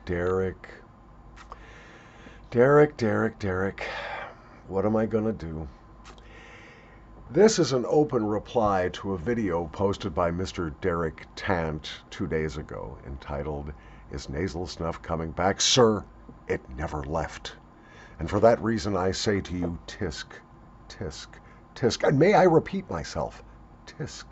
Derek. Derek. What am I gonna do? This is an open reply to a video posted by Mr. Derek Tant 2 days ago entitled, "Is Nasal Snuff Coming Back? Sir, it never left. And for that reason I say to you, tisk, tisk, tisk. And may I repeat myself, tisk."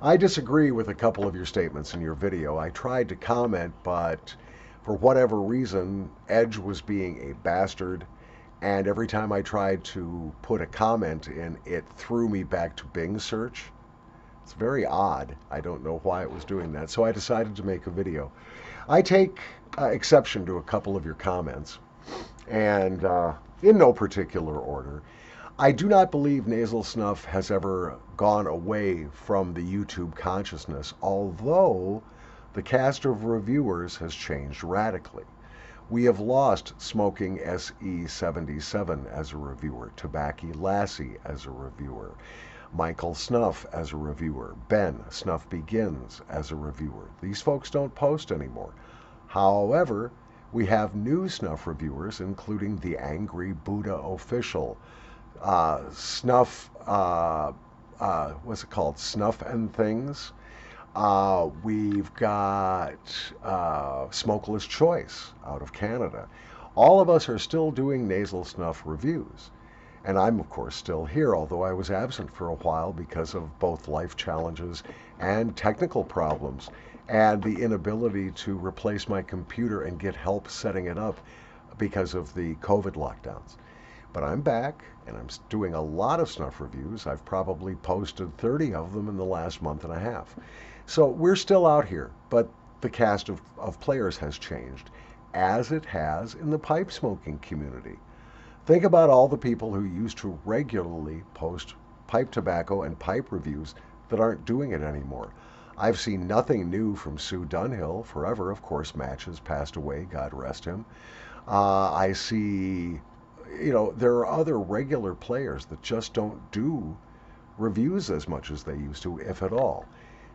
I disagree with a couple of your statements in your video. I tried to comment, but for whatever reason, Edge was being a bastard, and every time I tried to put a comment in, it threw me back to Bing search. It's very odd. I don't know why it was doing that, so I decided to make a video. I take exception to a couple of your comments, and in no particular order. I do not believe nasal snuff has ever gone away from the YouTube consciousness, although the cast of reviewers has changed radically. We have lost Smoking SE77 as a reviewer, Tobacco Lassie as a reviewer, Michael Snuff as a reviewer, Ben Snuff Begins as a reviewer. These folks don't post anymore. However, we have new snuff reviewers, including the Angry Buddha Official, Snuff, what's it called? Snuff and Things. We've got Smokeless Choice out of Canada. All of us are still doing nasal snuff reviews. And I'm, of course, still here, although I was absent for a while because of both life challenges and technical problems, and the inability to replace my computer and get help setting it up because of the COVID lockdowns. But I'm back, and I'm doing a lot of snuff reviews. I've probably posted 30 of them in the last month and a half. So we're still out here, but the cast of players has changed, as it has in the pipe smoking community. Think about all the people who used to regularly post pipe tobacco and pipe reviews that aren't doing it anymore. I've seen nothing new from Sue Dunhill forever. Of course, Match has passed away, God rest him. I see, there are other regular players that just don't do reviews as much as they used to, if at all.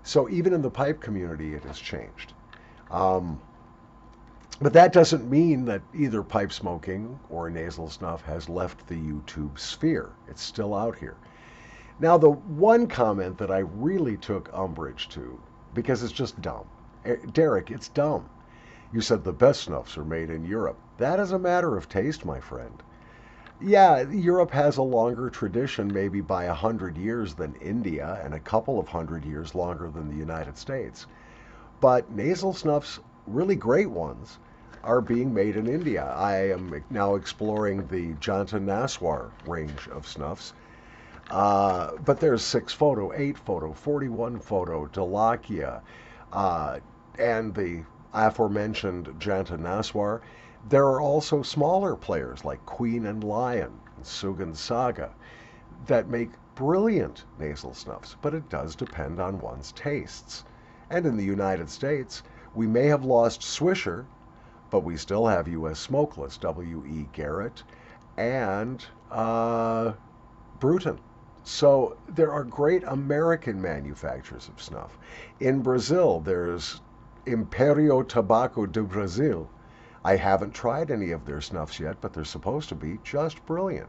So even in the pipe community, it has changed. But that doesn't mean that either pipe smoking or nasal snuff has left the YouTube sphere. It's still out here. Now, the one comment that I really took umbrage to, because it's just dumb. Derek, it's dumb. You said the best snuffs are made in Europe. That is a matter of taste, my friend. Yeah, Europe has a longer tradition, maybe by 100 years than India, and a couple of 100 years longer than the United States. But nasal snuffs, really great ones, are being made in India. I am now exploring the Janta Naswar range of snuffs. But there's 6 photo, 8 photo, 41 photo, Dalakia, and the aforementioned Janta Naswar. There are also smaller players like Queen and Lion and Sugan Saga that make brilliant nasal snuffs, but it does depend on one's tastes. And in the United States, we may have lost Swisher, but we still have U.S. Smokeless, W.E. Garrett, and Bruton. So there are great American manufacturers of snuff. In Brazil, there's Império Tabaco do Brasil. I haven't tried any of their snuffs yet, but they're supposed to be just brilliant.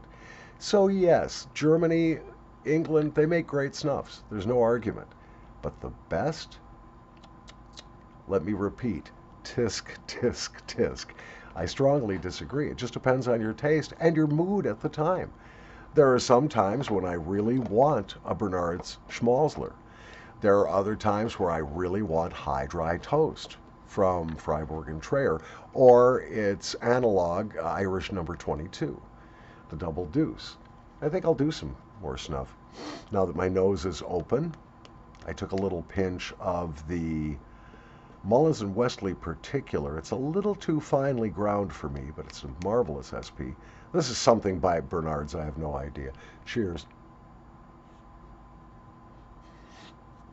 So yes, Germany, England, they make great snuffs. There's no argument. But the best? Let me repeat, tisk, tisk, tisk. I strongly disagree. It just depends on your taste and your mood at the time. There are some times when I really want a Bernard's Schmalzler. There are other times where I really want high dry toast from Freiburg and Trayer, or its analog, Irish number 22, the Double Deuce. I think I'll do some more snuff. Now that my nose is open, I took a little pinch of the Mullins and Westley Particular. It's a little too finely ground for me, but it's a marvelous SP. This is something by Bernard's, I have no idea. Cheers.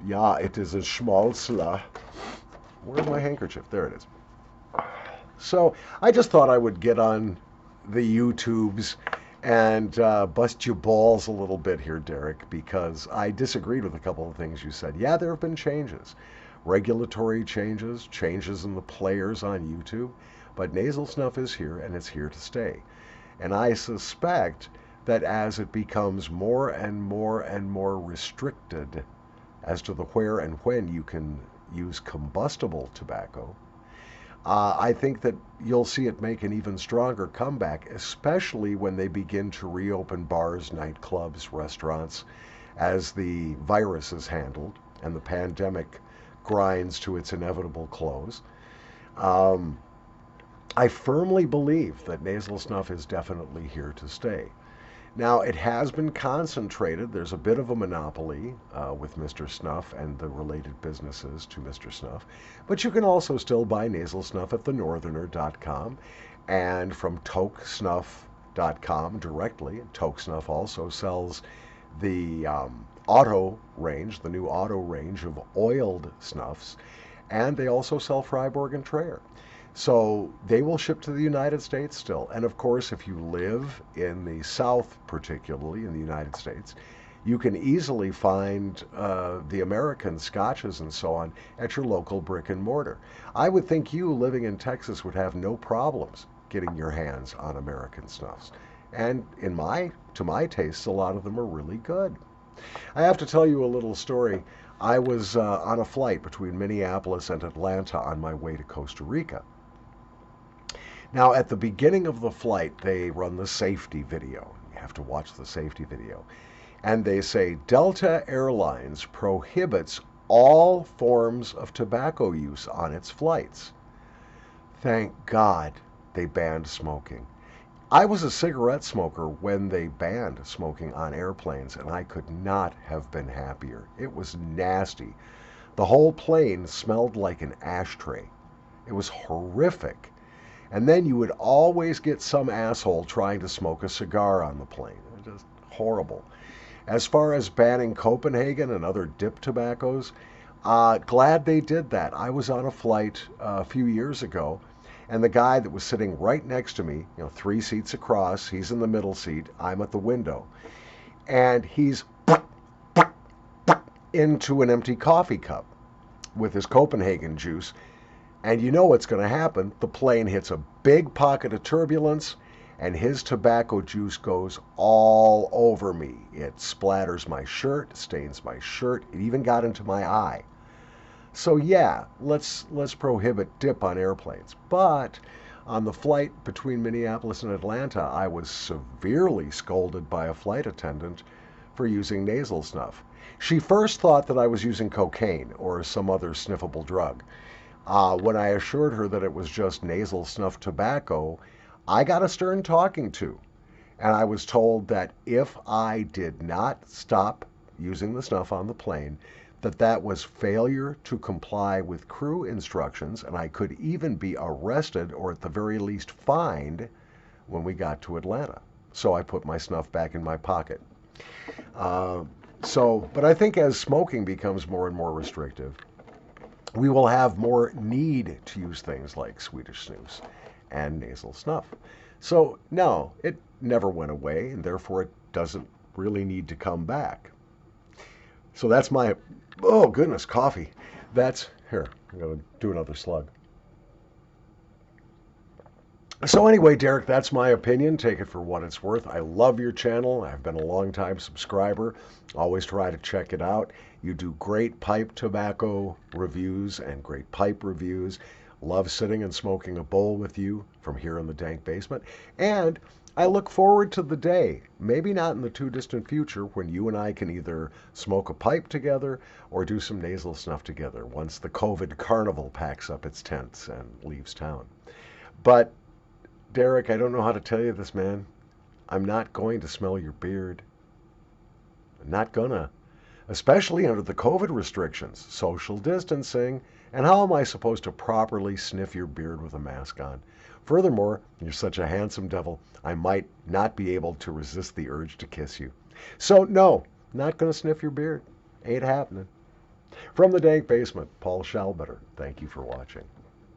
Yeah, it is a Schmalzler. Where's my handkerchief? There it is. So I just thought I would get on the YouTubes and bust your balls a little bit here, Derek, because I disagreed with a couple of things you said. Yeah, there have been changes. regulatory changes, changes in the players on YouTube, but nasal snuff is here and it's here to stay. And I suspect that as it becomes more and more and more restricted as to the where and when you can use combustible tobacco, I think that you'll see it make an even stronger comeback, especially when they begin to reopen bars, nightclubs, restaurants, as the virus is handled and the pandemic grinds to its inevitable close. Um, I firmly believe that nasal snuff is definitely here to stay. Now, it has been concentrated. There's a bit of a monopoly with Mr. Snuff and the related businesses to Mr. Snuff. But you can also still buy nasal snuff at thenortherner.com and from tokesnuff.com directly. Toke Snuff also sells the auto range, the new auto range of oiled snuffs. And they also sell Freiburg and Trayer. So they will ship to the United States still. And of course, if you live in the South, particularly in the United States, you can easily find the American scotches and so on at your local brick and mortar. I would think you living in Texas would have no problems getting your hands on American snuffs. And to my taste, a lot of them are really good. I have to tell you a little story. I was on a flight between Minneapolis and Atlanta on my way to Costa Rica. Now, at the beginning of the flight, they run the safety video. You have to watch the safety video. And they say, Delta Airlines prohibits all forms of tobacco use on its flights. Thank God they banned smoking. I was a cigarette smoker when they banned smoking on airplanes, and I could not have been happier. It was nasty. The whole plane smelled like an ashtray. It was horrific. And then you would always get some asshole trying to smoke a cigar on the plane. Just horrible. As far as banning Copenhagen and other dip tobaccos, glad they did that. I was on a flight a few years ago, and the guy that was sitting right next to me, 3 seats across, he's in the middle seat, I'm at the window, and he's into an empty coffee cup with his Copenhagen juice. And you know what's going to happen. The plane hits a big pocket of turbulence, and his tobacco juice goes all over me. It splatters my shirt, stains my shirt. It even got into my eye. So yeah, let's prohibit dip on airplanes. But on the flight between Minneapolis and Atlanta, I was severely scolded by a flight attendant for using nasal snuff. She first thought that I was using cocaine or some other sniffable drug. When I assured her that it was just nasal snuff tobacco, I got a stern talking to. And I was told that if I did not stop using the snuff on the plane, that was failure to comply with crew instructions, and I could even be arrested or at the very least fined when we got to Atlanta. So I put my snuff back in my pocket. But I think as smoking becomes more and more restrictive, we will have more need to use things like Swedish snus and nasal snuff. So no, it never went away, and therefore it doesn't really need to come back. So that's my, oh goodness, coffee. Here, I'm going to do another slug. So anyway, Derek, that's my opinion. Take it for what it's worth. I love your channel. I've been a long-time subscriber. Always try to check it out. You do great pipe tobacco reviews and great pipe reviews. Love sitting and smoking a bowl with you from here in the dank basement. And I look forward to the day, maybe not in the too distant future, when you and I can either smoke a pipe together or do some nasal snuff together once the COVID carnival packs up its tents and leaves town. But Derek, I don't know how to tell you this, man. I'm not going to smell your beard. I'm not gonna. Especially under the COVID restrictions, social distancing, and how am I supposed to properly sniff your beard with a mask on? Furthermore, you're such a handsome devil, I might not be able to resist the urge to kiss you. So no, not gonna sniff your beard. Ain't happening. From the dank basement, Paul Schalbetter. Thank you for watching.